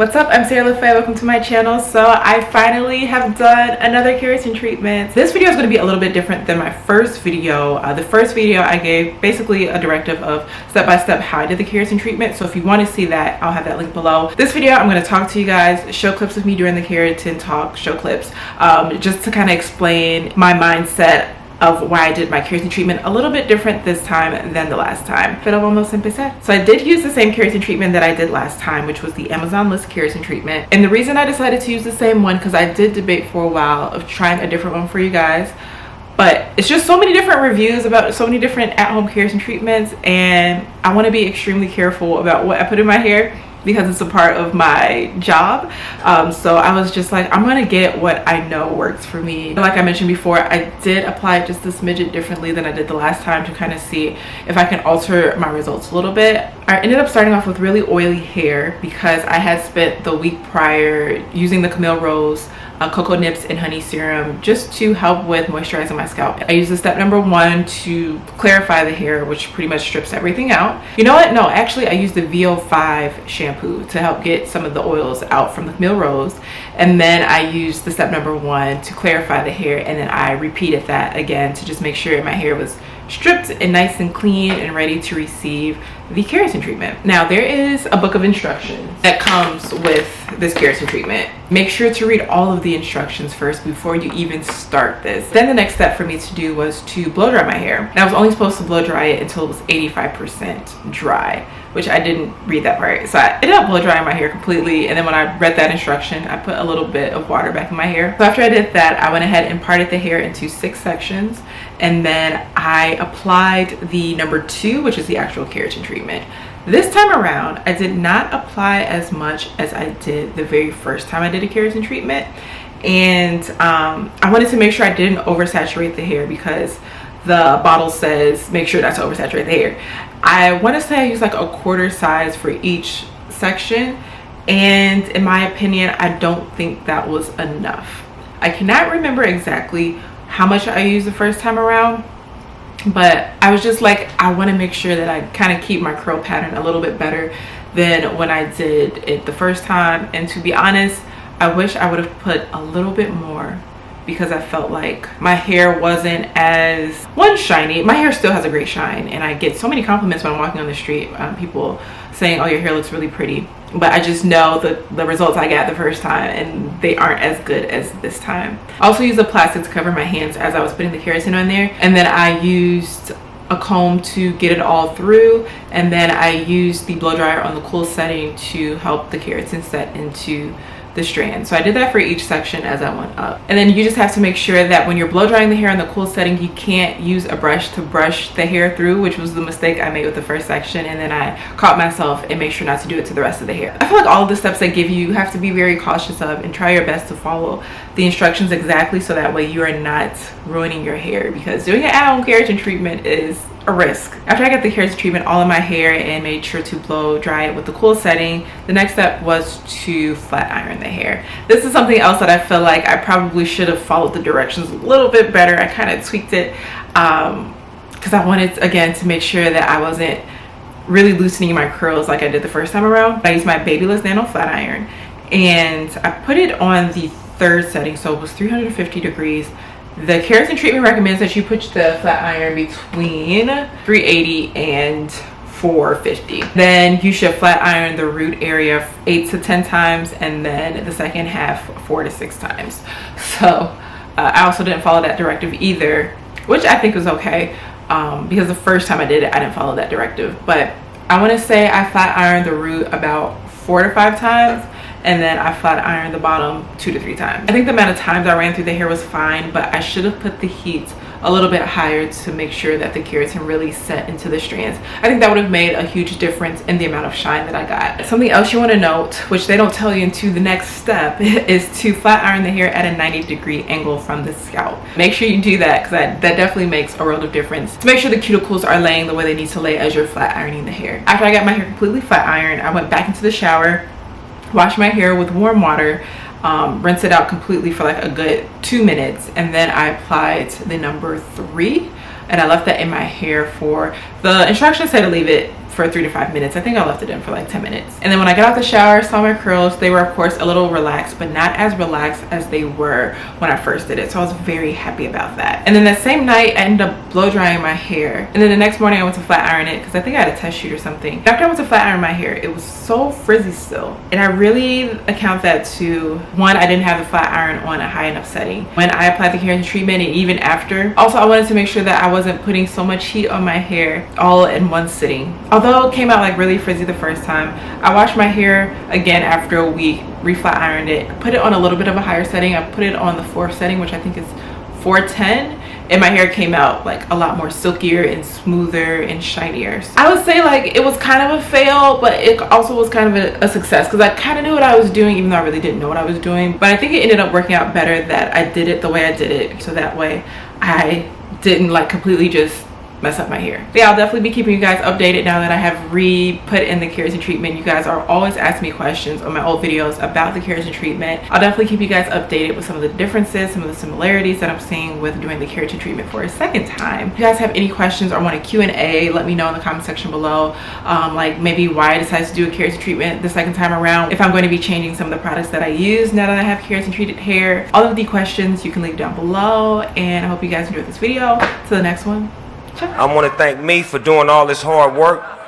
What's up? I'm Sarah LaFay. Welcome to my channel. So I finally have done another keratin treatment. This video is going to be a little bit different than my first video. The first video I gave basically a directive of step-by-step how I did the keratin treatment. So if you want to see that, I'll have that link below. This video I'm going to talk to you guys, show clips of me during the keratin talk, show clips, just to kind of explain my mindset of why I did my keratin treatment a little bit different this time than the last time. Pero vamos a empezar. So I did use the same keratin treatment that I did last time, which was the Amazon list keratin treatment. And the reason I decided to use the same one, because I did debate for a while of trying a different one for you guys. But it's just so many different reviews about so many different at-home keratin treatments, and I want to be extremely careful about what I put in my hair because it's a part of my job. So I was just like, I'm gonna get what I know works for me. Like I mentioned before, I did apply just a smidget differently than I did the last time to kind of see if I can alter my results a little bit. I ended up starting off with really oily hair because I had spent the week prior using the Camille Rose cocoa nips and honey serum just to help with moisturizing my scalp. I used the step number 1 to clarify the hair, which pretty much strips everything out. You know what? No, actually I used the VO5 shampoo to help get some of the oils out from the Camille Rose. And then I used the step number 1 to clarify the hair, and then I repeated that again to just make sure my hair was stripped and nice and clean and ready to receive the keratin treatment. Now there is a book of instructions that comes with this keratin treatment. Make sure to read all of the instructions first before you even start this. Then the next step for me to do was to blow dry my hair. And I was only supposed to blow dry it until it was 85% dry, which I didn't read that part. So I ended up blow drying my hair completely, and then when I read that instruction, I put a little bit of water back in my hair. So after I did that, I went ahead and parted the hair into 6 sections, and then I applied the number 2, which is the actual keratin treatment. This time around, I did not apply as much as I did the very first time I did a keratin treatment, and I wanted to make sure I didn't oversaturate the hair because the bottle says make sure not to oversaturate the hair. I want to say I used like a quarter size for each section, and in my opinion, I don't think that was enough. I cannot remember exactly how much I used the first time around, but I was just like, I want to make sure that I kind of keep my curl pattern a little bit better than when I did it the first time. And to be honest, I wish I would have put a little bit more, because I felt like my hair wasn't as shiny. My hair still has a great shine, and I get so many compliments when I'm walking on the street, people saying, oh, your hair looks really pretty. But I just know the results I got the first time, and they aren't as good as this time. I also used a plastic to cover my hands as I was putting the keratin on there, and then I used a comb to get it all through, and then I used the blow dryer on the cool setting to help the keratin set into the strand. So I did that for each section as I went up. And then you just have to make sure that when you're blow drying the hair in the cool setting, you can't use a brush to brush the hair through, which was the mistake I made with the first section, and then I caught myself and make sure not to do it to the rest of the hair. I feel like all of the steps I give you have to be very cautious of and try your best to follow the instructions exactly, so that way you are not ruining your hair, because doing an at-home keratin treatment is a risk. After I got the keratin treatment all in my hair and made sure to blow dry it with the cool setting, the next step was to flat iron the hair. This is something else that I feel like I probably should have followed the directions a little bit better. I kind of tweaked it because I wanted, again, to make sure that I wasn't really loosening my curls like I did the first time around. I used my BaBylissPRO Nano flat iron, and I put it on the 3rd setting, so it was 350 degrees. The keratin treatment recommends that you put the flat iron between 380 and 450. Then you should flat iron the root area 8 to 10 times, and then the second half 4 to 6 times. So I also didn't follow that directive either, which I think was okay, because the first time I did it, I didn't follow that directive. But I want to say I flat ironed the root about 4 to 5 times, and then I flat ironed the bottom 2 to 3 times. I think the amount of times I ran through the hair was fine, but I should have put the heat a little bit higher to make sure that the keratin really set into the strands. I think that would have made a huge difference in the amount of shine that I got. Something else you want to note, which they don't tell you into the next step, is to flat iron the hair at a 90-degree angle from the scalp. Make sure you do that, because that definitely makes a world of difference. To make sure the cuticles are laying the way they need to lay as you're flat ironing the hair. After I got my hair completely flat ironed, I went back into the shower, washed my hair with warm water, rinse it out completely for like a good 2 minutes, and then I applied the number 3, and I left that in my hair for, the instructions said to leave it for 3 to 5 minutes. I think I left it in for like 10 minutes. And then when I got out the shower, saw my curls, they were of course a little relaxed, but not as relaxed as they were when I first did it. So I was very happy about that. And then that same night, I ended up blow drying my hair. And then the next morning I went to flat iron it because I think I had a test shoot or something. After I went to flat iron my hair, it was so frizzy still. And I really account that to, one, I didn't have the flat iron on a high enough setting when I applied the keratin treatment, and even after. Also, I wanted to make sure that I wasn't putting so much heat on my hair all in one sitting. Although it came out like really frizzy the first time, I washed my hair again after a week, re-flat ironed it, put it on a little bit of a higher setting. I put it on the 4th setting, which I think is 410, and my hair came out like a lot more silkier and smoother and shinier. So I would say like it was kind of a fail, but it also was kind of a success because I kind of knew what I was doing, even though I really didn't know what I was doing. But I think it ended up working out better that I did it the way I did it, so that way I didn't like completely just mess up my hair. But yeah, I'll definitely be keeping you guys updated now that I have put in the keratin treatment. You guys are always asking me questions on my old videos about the keratin treatment. I'll definitely keep you guys updated with some of the differences, some of the similarities that I'm seeing with doing the keratin treatment for a second time. If you guys have any questions or want a Q&A, let me know in the comment section below, like maybe why I decided to do a keratin treatment the second time around, if I'm going to be changing some of the products that I use now that I have keratin treated hair. All of the questions you can leave down below, and I hope you guys enjoyed this video. Till the next one. I want to thank me for doing all this hard work.